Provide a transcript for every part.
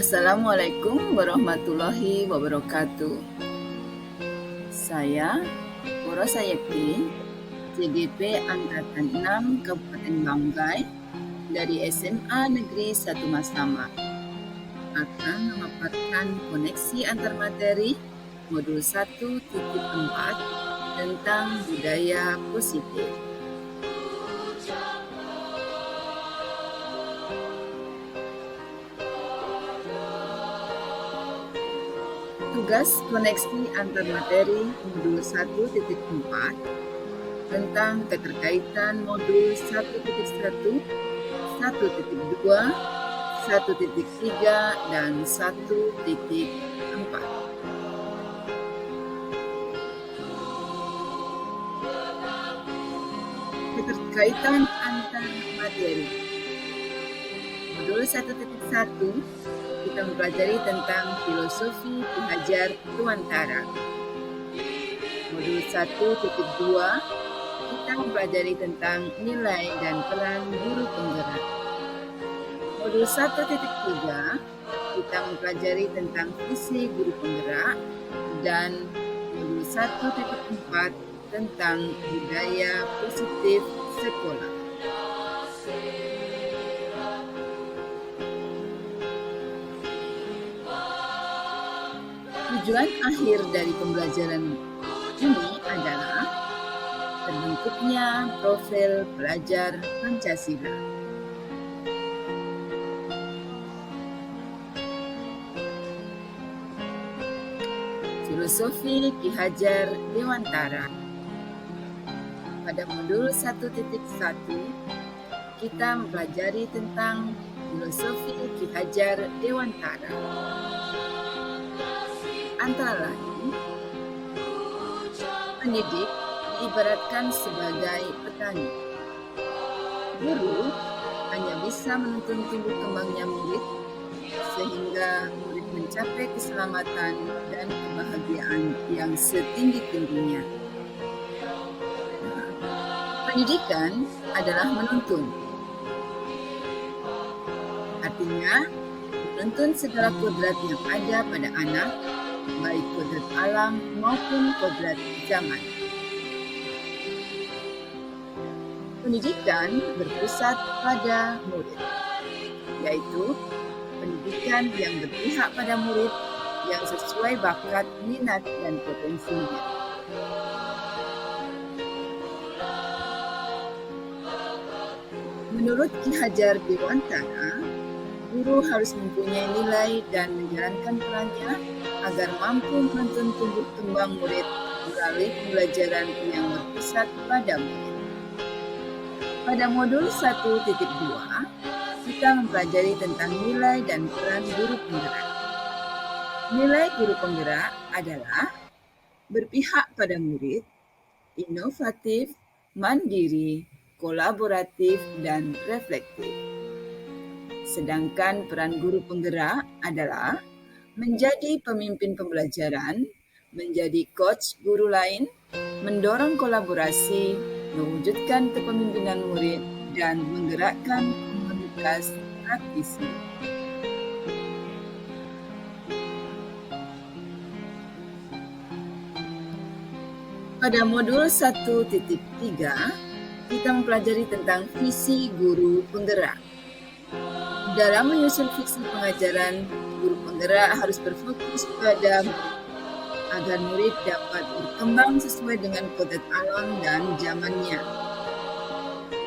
Assalamualaikum warahmatullahi wabarakatuh. Saya Pura Sayekti, CGP Angkatan 6 Kabupaten Banggai dari SMA Negeri 1 Masama akan memaparkan koneksi antar materi modul 1.4 tentang budaya positif. Tugas koneksi antar materi modul 1.4 tentang keterkaitan modul 1.1, 1.2, 1.3, dan 1.4. Keterkaitan antar materi. Modul 1.1 kita mempelajari tentang filosofi Ki Hajar Dewantara. Modul 1.2 kita mempelajari tentang nilai dan peran guru penggerak. Modul 1.3 kita mempelajari tentang visi guru penggerak, dan modul 1.4 tentang budaya positif sekolah. Tujuan akhir dari pembelajaran ini adalah terbentuknya profil pelajar Pancasila. Filosofi Ki Hajar Dewantara. Pada modul 1.1 kita mempelajari tentang filosofi Ki Hajar Dewantara. Antara lain, pendidik diibaratkan sebagai petani. Guru hanya bisa menuntun tumbuh kembangnya murid sehingga murid mencapai keselamatan dan kebahagiaan yang setinggi-tingginya. Pendidikan adalah menuntun. Artinya, menuntun segala kodrat yang ada pada anak, baik kodrat alam maupun kodrat zaman. Pendidikan berpusat pada murid, yaitu pendidikan yang berpihak pada murid yang sesuai bakat, minat, dan potensinya. Menurut Ki Hajar Dewantara, guru harus mempunyai nilai dan menjalankan perannya agar mampu menuntun tumbuh kembang murid melalui pembelajaran yang berpusat pada murid. Pada modul 1.2, kita mempelajari tentang nilai dan peran guru penggerak. Nilai guru penggerak adalah berpihak pada murid, inovatif, mandiri, kolaboratif, dan reflektif. Sedangkan peran guru penggerak adalah menjadi pemimpin pembelajaran, menjadi coach guru lain, mendorong kolaborasi, mewujudkan kepemimpinan murid, dan menggerakkan komunitas praktisi. Pada modul 1.3, kita mempelajari tentang visi guru penggerak. Dalam menyusun visi pengajaran, guru penggerak harus berfokus pada agar murid dapat berkembang sesuai dengan kodrat alam dan zamannya.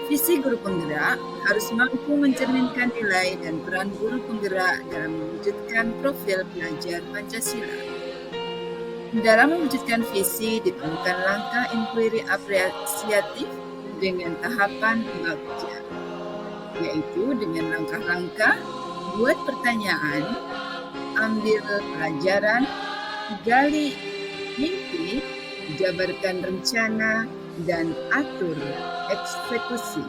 Visi guru penggerak harus mampu mencerminkan nilai dan peran guru penggerak dalam mewujudkan profil pelajar Pancasila. Dalam mewujudkan visi diperlukan langkah inquiry apresiatif dengan tahapan bagja, yaitu dengan langkah-langkah buat pertanyaan, ambil pelajaran, gali mimpi, jabarkan rencana, dan atur eksekusi.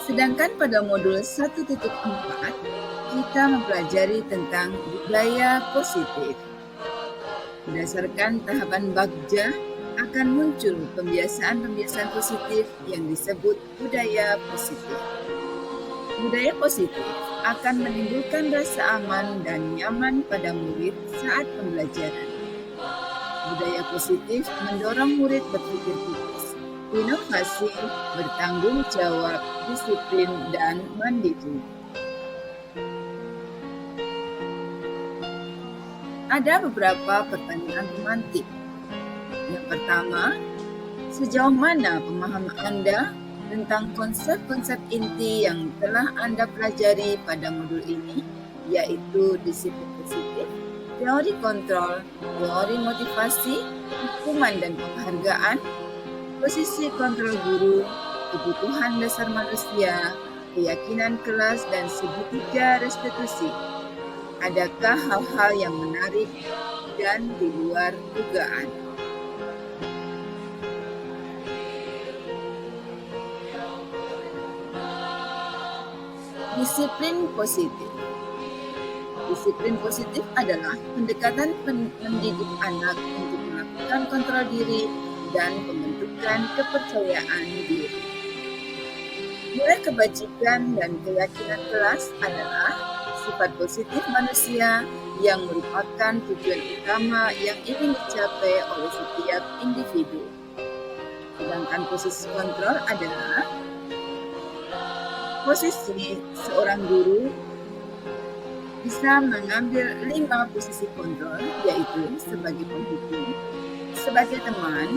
Sedangkan pada modul 1.4, kita mempelajari tentang budaya positif. Berdasarkan tahapan bagja akan muncul pembiasaan-pembiasaan positif yang disebut budaya positif. Budaya positif akan menimbulkan rasa aman dan nyaman pada murid saat pembelajaran. Budaya positif mendorong murid berpikir kritis, inovasi, bertanggung jawab, disiplin, dan mandiri. Ada beberapa pertanyaan pemantik. Yang pertama, sejauh mana pemahaman Anda tentang konsep-konsep inti yang telah Anda pelajari pada modul ini, yaitu disiplin positif, teori kontrol, teori motivasi, hukuman dan penghargaan, posisi kontrol guru, kebutuhan dasar manusia, keyakinan kelas, dan segitiga restitusi. Adakah hal-hal yang menarik dan di luar dugaan? Disiplin positif. Disiplin positif adalah pendekatan mendidik anak untuk melakukan kontrol diri dan pembentukan kepercayaan diri. Nilai kebajikan dan keyakinan kelas adalah sifat positif manusia yang merupakan tujuan utama yang ingin dicapai oleh setiap individu. Sedangkan posisi kontrol adalah posisi seorang guru bisa mengambil 5 posisi kontrol, yaitu sebagai penghukum, sebagai teman,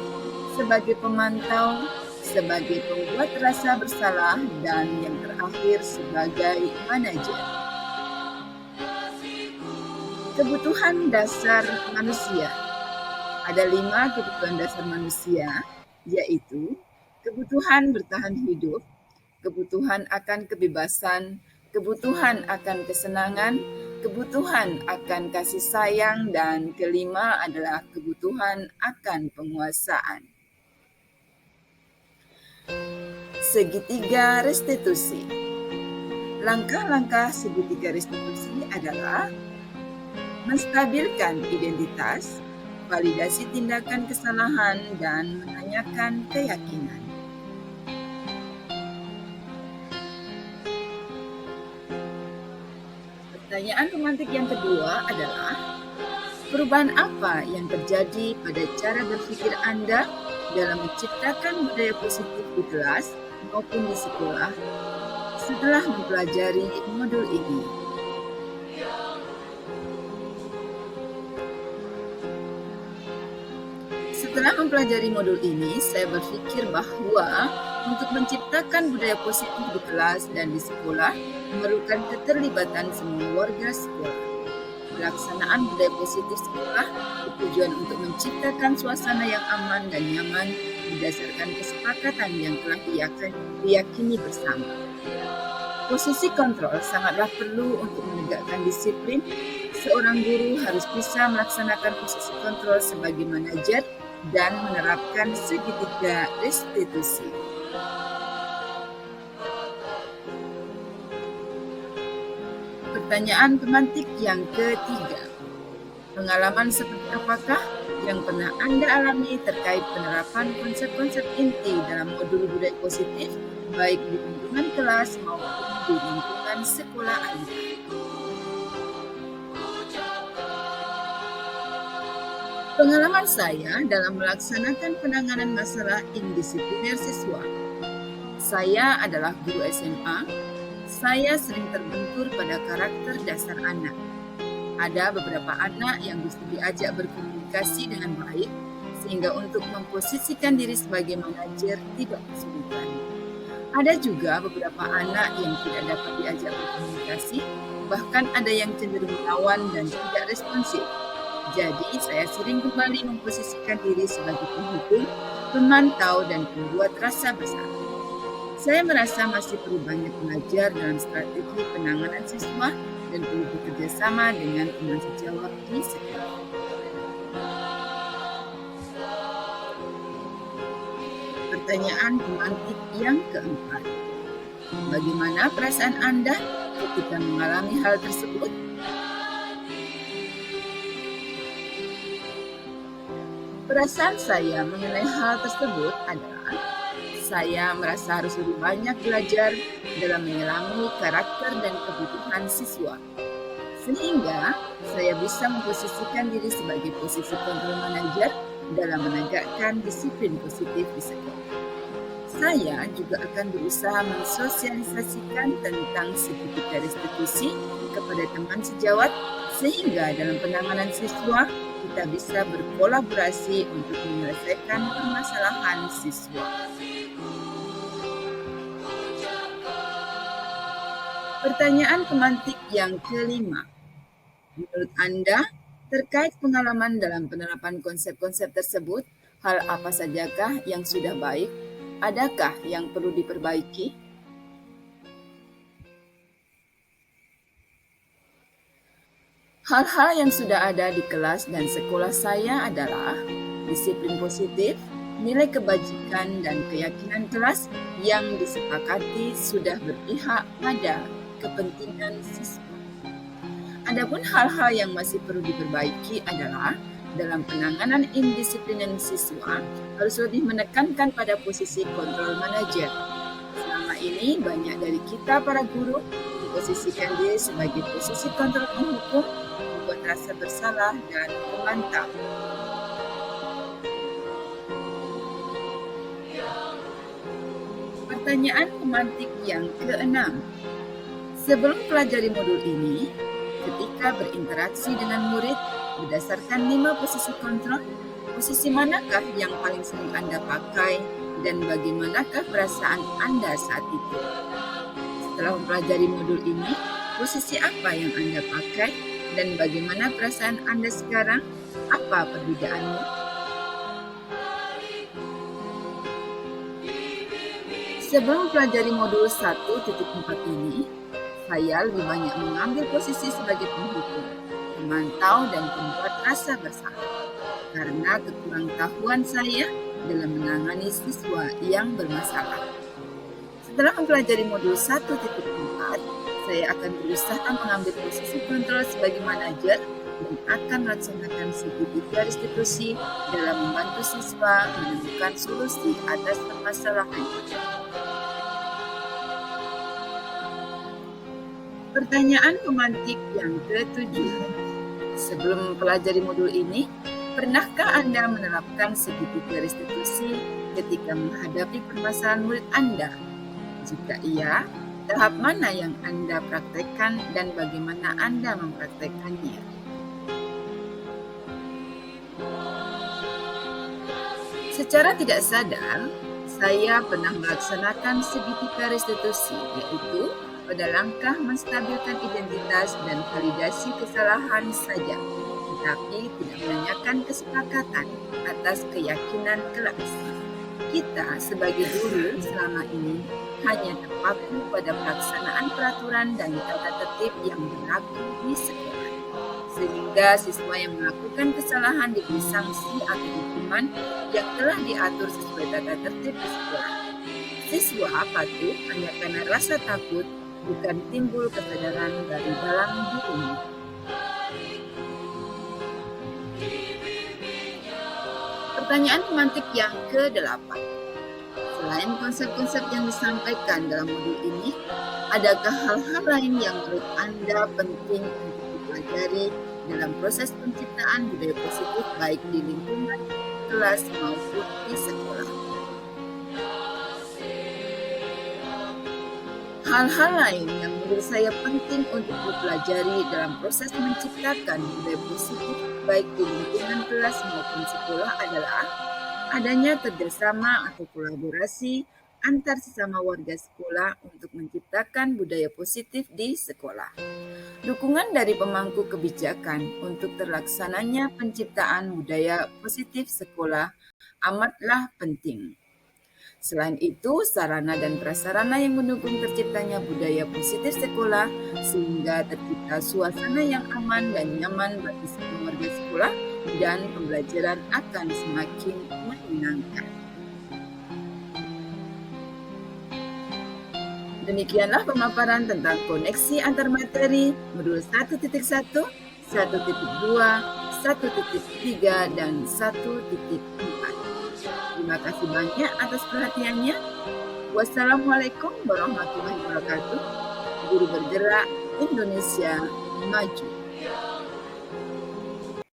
sebagai pemantau, sebagai pembuat rasa bersalah, dan yang terakhir sebagai manajer. Kebutuhan dasar manusia. Ada 5 kebutuhan dasar manusia, yaitu kebutuhan bertahan hidup, kebutuhan akan kebebasan, kebutuhan akan kesenangan, kebutuhan akan kasih sayang, dan kelima adalah kebutuhan akan penguasaan. Segitiga restitusi. Langkah-langkah segitiga restitusi adalah menstabilkan identitas, validasi tindakan kesalahan, dan menanyakan keyakinan. Pertanyaan pemantik yang kedua adalah, perubahan apa yang terjadi pada cara berpikir Anda dalam menciptakan budaya positif di kelas maupun di sekolah setelah mempelajari modul ini? Setelah mempelajari modul ini, saya berpikir bahwa untuk menciptakan budaya positif di kelas dan di sekolah memerlukan keterlibatan semua warga sekolah. Pelaksanaan budaya positif sekolah bertujuan untuk menciptakan suasana yang aman dan nyaman berdasarkan kesepakatan yang telah diyakini bersama. Posisi kontrol sangatlah perlu untuk menegakkan disiplin. Seorang guru harus bisa melaksanakan posisi kontrol sebagai manajer dan menerapkan segitiga restitusi. Pertanyaan pemantik yang ketiga. Pengalaman seperti apakah yang pernah Anda alami terkait penerapan konsep-konsep inti dalam modul budaya positif, baik di lingkungan kelas maupun di lingkungan sekolah Anda? Pengalaman saya dalam melaksanakan penanganan masalah indisipliner siswa. Saya adalah guru SMA. Saya sering terbentur pada karakter dasar anak. Ada beberapa anak yang bisa diajak berkomunikasi dengan baik, sehingga untuk memposisikan diri sebagai manajer tidak kesulitan. Ada juga beberapa anak yang tidak dapat diajak berkomunikasi, bahkan ada yang cenderung melawan dan tidak responsif. Jadi, saya sering kembali memposisikan diri sebagai penghukum, pemantau, dan pembuat rasa bersalah. Saya merasa masih perlu banyak belajar dalam strategi penanganan siswa dan perlu bekerja sama dengan teman sejawat di sekolah. Pertanyaan pemantik yang keempat. Bagaimana perasaan Anda ketika mengalami hal tersebut? Perasaan saya mengenai hal tersebut adalah saya merasa harus lebih banyak belajar dalam menyelami karakter dan kebutuhan siswa, sehingga saya bisa memposisikan diri sebagai posisi control manager dalam menegakkan disiplin positif di sekolah. Saya juga akan berusaha mensosialisasikan tentang segitiga restitusi kepada teman sejawat, sehingga dalam penanganan siswa kita bisa berkolaborasi untuk menyelesaikan permasalahan siswa. Pertanyaan pemantik yang kelima. Menurut Anda, terkait pengalaman dalam penerapan konsep-konsep tersebut, hal apa sajakah yang sudah baik? Adakah yang perlu diperbaiki? Hal-hal yang sudah ada di kelas dan sekolah saya adalah disiplin positif, nilai kebajikan dan keyakinan kelas yang disepakati sudah berpihak pada kepentingan siswa. Adapun hal-hal yang masih perlu diperbaiki adalah dalam penanganan indisiplinan siswa harus lebih menekankan pada posisi kontrol manajer. Selama ini banyak dari kita para guru memposisikan diri sebagai posisi kontrol penghukum, membuat rasa bersalah dan memantau. Pertanyaan pemantik yang keenam. Sebelum pelajari modul ini, ketika berinteraksi dengan murid berdasarkan 5 posisi kontrol, posisi manakah yang paling sering Anda pakai dan bagaimanakah perasaan Anda saat itu? Setelah mempelajari modul ini, posisi apa yang Anda pakai dan bagaimana perasaan Anda sekarang? Apa perbedaannya? Sebelum mempelajari modul 1.4 ini, saya lebih banyak mengambil posisi sebagai penghukum, pemantau dan pembuat rasa bersalah karena kekurangtahuan saya dalam menangani siswa yang bermasalah. Setelah mempelajari modul 1.4, saya akan berusaha mengambil posisi kontrol sebagai manajer dan akan melaksanakan segitiga restitusi dalam membantu siswa menemukan solusi atas permasalahan. Pertanyaan pemantik yang ke-7. Sebelum mempelajari modul ini, pernahkah Anda menerapkan segitiga restitusi ketika menghadapi permasalahan murid Anda? Jika iya, tahap mana yang Anda praktekkan dan bagaimana Anda mempraktekkannya? Secara tidak sadar, saya pernah melaksanakan segitiga restitusi, yaitu pada langkah menstabilkan identitas dan validasi kesalahan saja, tetapi tidak menanyakan kesepakatan atas keyakinan kelas. Kita sebagai guru selama ini hanya terpaku pada pelaksanaan peraturan dan tata tertib yang berlaku di sekolah, sehingga siswa yang melakukan kesalahan diberi sanksi atau hukuman yang telah diatur sesuai tata tertib di sekolah. Siswa patuh hanya karena rasa takut, bukan timbul kesadaran dari dalam dirinya. Pertanyaan pemantik yang ke-8. Selain konsep-konsep yang disampaikan dalam modul ini, adakah hal-hal lain yang menurut Anda penting untuk dipelajari dalam proses penciptaan budaya positif baik di lingkungan kelas maupun di sekolah? Hal-hal lain yang menurut saya penting untuk dipelajari dalam proses menciptakan budaya positif baik di lingkungan kelas maupun sekolah adalah adanya kerjasama atau kolaborasi antar sesama warga sekolah untuk menciptakan budaya positif di sekolah. Dukungan dari pemangku kebijakan untuk terlaksananya penciptaan budaya positif sekolah amatlah penting. Selain itu, sarana dan prasarana yang mendukung terciptanya budaya positif sekolah sehingga tercipta suasana yang aman dan nyaman bagi semua warga sekolah dan pembelajaran akan semakin menyenangkan. Demikianlah pemaparan tentang koneksi antar materi modul 1.1, 1.2, 1.3 dan 1.4. Terima kasih banyak atas perhatiannya. Wassalamualaikum warahmatullahi wabarakatuh. Guru Bergerak Indonesia Maju.